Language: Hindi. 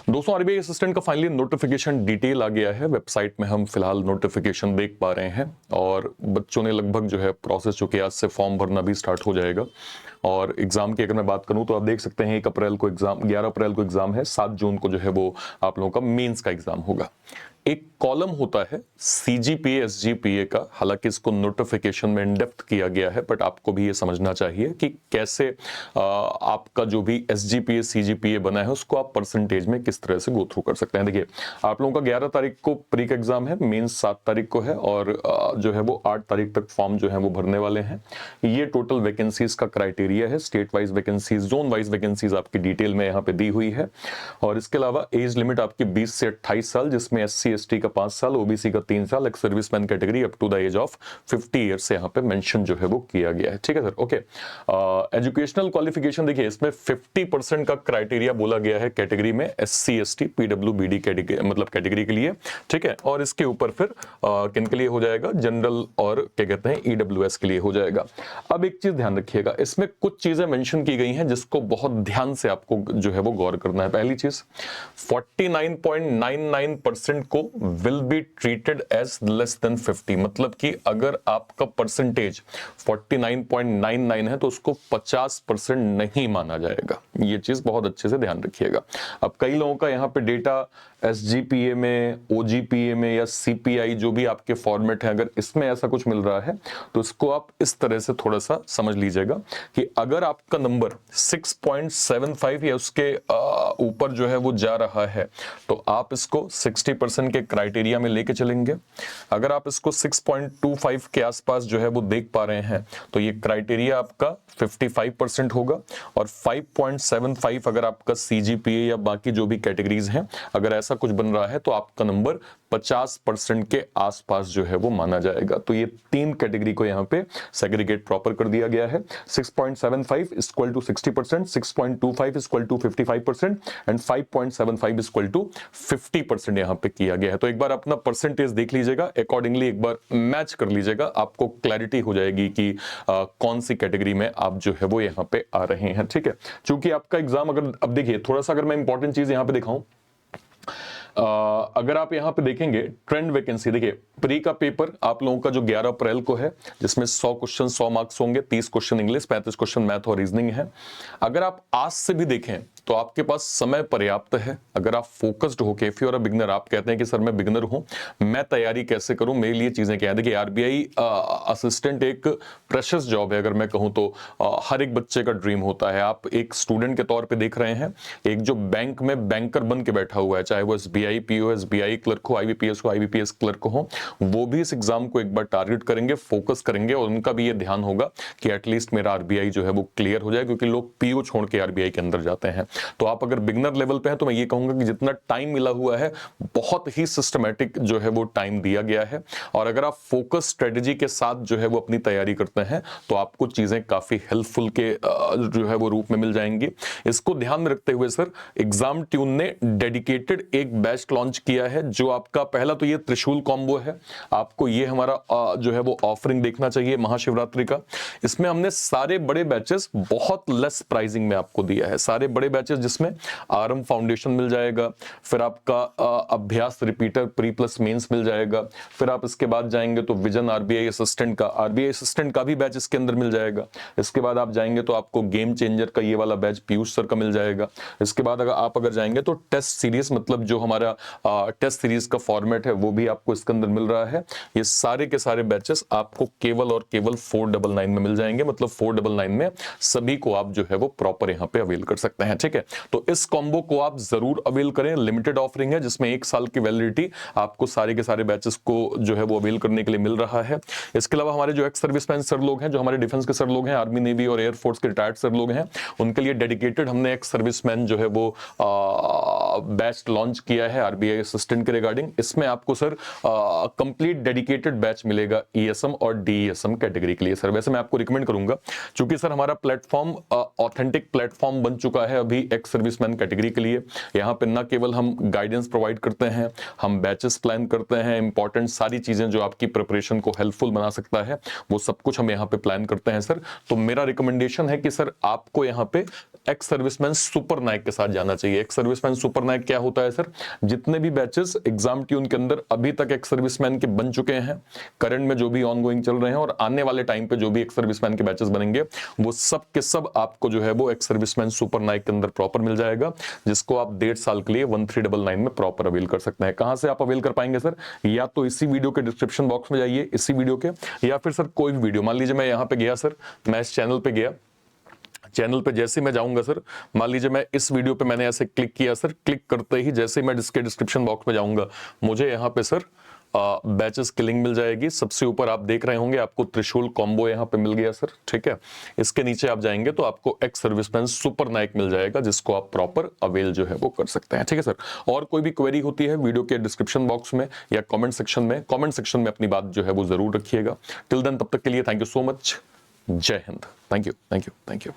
दोस्तों आरबीआई असिस्टेंट का फाइनली नोटिफिकेशन डिटेल आ गया है। वेबसाइट में हम फिलहाल नोटिफिकेशन देख पा रहे हैं और बच्चों ने लगभग जो है प्रोसेस जो कि आज से फॉर्म भरना भी स्टार्ट हो जाएगा। और एग्जाम की अगर मैं बात करूं तो आप देख सकते हैं 1 अप्रैल को एग्जाम, 11 अप्रैल को एग्जाम है, 7 जून को जो है वो आप लोगों का मेंस का एग्जाम होगा। एक कॉलम होता है सीजीपीए एसजीपीए का, हालांकि इसको नोटिफिकेशन में इन डेप्थ किया गया है, बट आपको भी ये समझना चाहिए कि कैसे आपका जो भी एसजीपीए सीजीपीए बना है उसको आप परसेंटेज में किस तरह से गो थ्रू कर सकते हैं। देखिए आप लोगों का 11 तारीख को प्री का एग्जाम है, मेंस 7 तारीख को है और जो है वो 8 तारीख तक फॉर्म जो है वो भरने वाले हैं। ये टोटल वैकेंसीज का क्राइटेरिया है। State wise vacancies, zone wise vacancies आपकी डिटेल में यहाँ पे दी हुई है। और इसके अलावा एज लिमिट आपकी 20 से 28 साल, जिसमें एससी एसटी का 5 साल, ओबीसी का 3 साल, ex serviceman category up to the age of 50 years से यहाँ पे मेंशन जो है वो किया गया है। ठीक है सर, ओके। एजुकेशनल क्वालिफिकेशन देखिए इसमें 50% का क्राइटेरिया बोला गया है कैटेगरी में, एससी एसटी पीडब्ल्यूबीडी कैटेगरी मतलब कैटेगरी के लिए। ठीक है, और इसके ऊपर फिर किन के लिए हो जाएगा, जनरल और क्या कहते हैं ईडब्ल्यूएस के लिए हो जाएगा। अब एक चीज ध्यान रखिएगा, इसमें कुछ चीजें मेंशन की गई हैं जिसको बहुत ध्यान से आपको जो है वो गौर करना है। पहली चीज 49.99% को will be treated as less than 50, मतलब कि अगर आपका परसेंटेज 49.99 है तो उसको 50% नहीं माना जाएगा। ये चीज बहुत अच्छे से ध्यान रखिएगा। अब कई लोगों का यहाँ पे डेटा एसजीपीए में, ओजीपीए में या सीपीआई जो भी आपके फॉर्मेट है, अगर इसमें ऐसा कुछ मिल रहा है तो इसको आप इस तरह से थोड़ा सा समझ लीजिएगा कि अगर आपका नंबर 6.75 या उसके ऊपर जो है वो जा रहा है तो आप इसको 60% के क्राइटेरिया में लेके चलेंगे। अगर आप इसको 6.25 के आसपास जो है वो देख पा रहे हैं तो ये क्राइटेरिया आपका 55% होगा। और 5.75 अगर आपका सीजीपीए या बाकी जो भी कैटेगरीज हैं अगर ऐसा कुछ बन रहा है तो आपका नंबर 50% के आसपास जो है वो माना जाएगा। तो ये 3 कैटेगरी को यहाँ पे सेग्रीगेट प्रॉपर कर दिया गया है। 6.75 equal to 60%, 6.25 equal to 55% and 5.75 equal to 50% यहाँ पे किया गया है। तो एक बार अपना परसेंटेज देख लीजिएगा, अकॉर्डिंगली एक बार मैच कर लीजिएगा, आपको क्लैरिटी हो जाएगी कि कौन सी कैटेगरी में आप जो है वो यहाँ पे आ रहे हैं। ठीक है, क्योंकि आपका एग्जाम अगर अब देखिए थोड़ा सा अगर मैं इंपॉर्टेंट चीज यहाँ पे दिखाऊं, अगर आप यहां पे देखेंगे ट्रेंड वैकेंसी, देखिए प्री का पेपर आप लोगों का जो 11 अप्रैल को है जिसमें 100 क्वेश्चन 100 मार्क्स होंगे, 30 क्वेश्चन इंग्लिश, 35 क्वेश्चन मैथ और रीजनिंग है। अगर आप आज से भी देखें तो आपके पास समय पर्याप्त है। अगर आप फोकस्ड होके, if you are a beginner, आप कहते हैं कि सर मैं बिगनर हूं, मैं तैयारी कैसे करूं, मेरे लिए चीजें क्या है। देखिए आरबीआई असिस्टेंट एक प्रेशियस जॉब है, अगर मैं कहूं तो हर एक बच्चे का ड्रीम होता है। आप एक स्टूडेंट के तौर पे देख रहे हैं एक जो बैंक में बैंकर बन के बैठा हुआ है, चाहे वो एसबीआई पीओ, एसबीआई क्लर्क हो, आईबीपीएस हो, आईबीपीएस क्लर्क हो, वो भी इस एग्जाम को एक बार टारगेट करेंगे, फोकस करेंगे और उनका भी ये ध्यान होगा कि एटलीस्ट मेरा आरबीआई जो है वो क्लियर हो जाए, क्योंकि लोग पीओ छोड़ के आरबीआई के अंदर जाते हैं। तो आप अगर बिगनर लेवल पे हैं तो मैं ये कहूंगा कि जितना टाइम मिला हुआ है बहुत ही सिस्टमैटिक जो है वो टाइम दिया गया है। और अगर आप फोकस स्ट्रेटेजी के साथ जो है वो अपनी तैयारी करते हैं तो आपको चीजें काफी हेल्पफुल के जो है वो रूप में मिल जाएंगी। इसको ध्यान में रखते हुए सर एग्जाम ट्यून ने डेडिकेटेड एक बैच लॉन्च किया है, जो आपका पहला तो ये त्रिशूल कॉम्बो है। आपको ये हमारा जो है वो ऑफरिंग देखना चाहिए महाशिवरात्रि का। इसमें हमने सारे बड़े बैचेस बहुत लेस प्राइसिंग में आपको दिया है। सारे बड़े बैचेस जिसमें आरएम फाउंडेशन मिल जाएगा, फिर आपका अभ्यास रिपीटर प्री प्लस मेंस मिल जाएगा, फिर आप इसके बाद जाएंगे तो विजन आरबीआई असिस्टेंट का भी बैच इसके अंदर मिल जाएगा। इसके बाद आप जाएंगे तो आपको गेम चेंजर का ये वाला बैच पीयूष सर का मिल जाएगा। इसके बाद अगर जाएंगे तो टेस्ट सीरीज, मतलब जो हमारा टेस्ट सीरीज का फॉर्मेट है वो भी आपको इसके अंदर मिल रहा है। ये सारे के सारे बैचेस आपको केवल और केवल 499 में मिल जाएंगे, मतलब 499 में सभी को आप जो है वो प्रॉपर यहाँ पे अवेल कर सकते हैं। ठीक है, तो इस कॉम्बो को आप जरूर अवेल करें। लिमिटेड ऑफरिंग है जिसमें 1 साल की वैलिडिटी आपको सारे के सारे बैचेस को जो है वो अवेल करने के लिए मिल रहा है। इसके अलावा हमारे जो एक्स सर्विसमैन सर लोग हैं, जो हमारे डिफेंस के सर लोग हैं, आर्मी नेवी और एयरफोर्स के रिटायर्ड सर लोग हैं, उनके लिए डेडिकेटेड हमने एक्स सर्विसमैन जो है वो बैच लॉन्च किया है आरबीआई असिस्टेंट के रिगार्डिंग। इसमें आपको सर कंप्लीट डेडिकेटेड बैच मिलेगा ईएसएम और डीईएसएम कैटेगरी के लिए। सर वैसे मैं आपको रिकमेंड करूंगा, क्योंकि सर हमारा प्लेटफॉर्म ऑथेंटिक प्लेटफॉर्म बन चुका है अभी एक्स सर्विसमैन कैटेगरी के लिए। यहाँ पे न केवल हम गाइडेंस प्रोवाइड करते हैं, हम बैचेस प्लान करते हैं, इंपॉर्टेंट सारी चीजें जो आपकी प्रिपरेशन को हेल्पफुल बना सकता है वो सब कुछ हम यहाँ पे प्लान करते हैं सर। तो मेरा रिकमेंडेशन है कि सर आपको यहाँ पे एक्स सर्विसमैन सुपर नायक के साथ जाना चाहिए। एक्स सर्विसमैन सुपर नायक क्या होता है सर, जितने भी बैचेस एग्जाम ट्यून के अंदर अभी तक एक्स सर्विसमैन के बन चुके हैं, करंट में जो भी ऑनगोइंग चल रहे हैं और आने वाले टाइम पे जो भी एक्स सर्विसमैन के बैचेस बनेंगे, वो सब के सब आपको जो है वो एक्स सर्विसमैन सुपर नायक के अंदर प्रॉपर मिल जाएगा, जिसको आप 1.5 साल के लिए 1399 में प्रॉपर अवेल कर सकते हैं। कहां से आप अवेल कर पाएंगे सर, या तो इसी वीडियो के डिस्क्रिप्शन बॉक्स में जाइए, इसी वीडियो के, या फिर सर कोई भी वीडियो, मान लीजिए मैं यहां पे गया सर, मैं इस चैनल पे गया, चैनल पे जैसे मैं जाऊंगा सर, मान लीजिए मैं इस वीडियो पे मैंने ऐसे क्लिक किया सर, क्लिक करते ही जैसे मैं इसके डिस्क्रिप्शन बॉक्स में जाऊंगा, मुझे यहाँ पे सर बैचेस की लिंक मिल जाएगी। सबसे ऊपर आप देख रहे होंगे आपको त्रिशूल कॉम्बो यहाँ पे मिल गया सर, ठीक है। इसके नीचे आप जाएंगे तो आपको एक्स सर्विसमैन सुपर नायक मिल जाएगा, जिसको आप प्रॉपर अवेल जो है वो कर सकते हैं, ठीक है सर। और कोई भी क्वेरी होती है वीडियो के डिस्क्रिप्शन बॉक्स में या कमेंट सेक्शन में अपनी बात जो है वो जरूर रखिएगा। टिल देन, तब तक के लिए थैंक यू सो मच, जय हिंद, थैंक यू।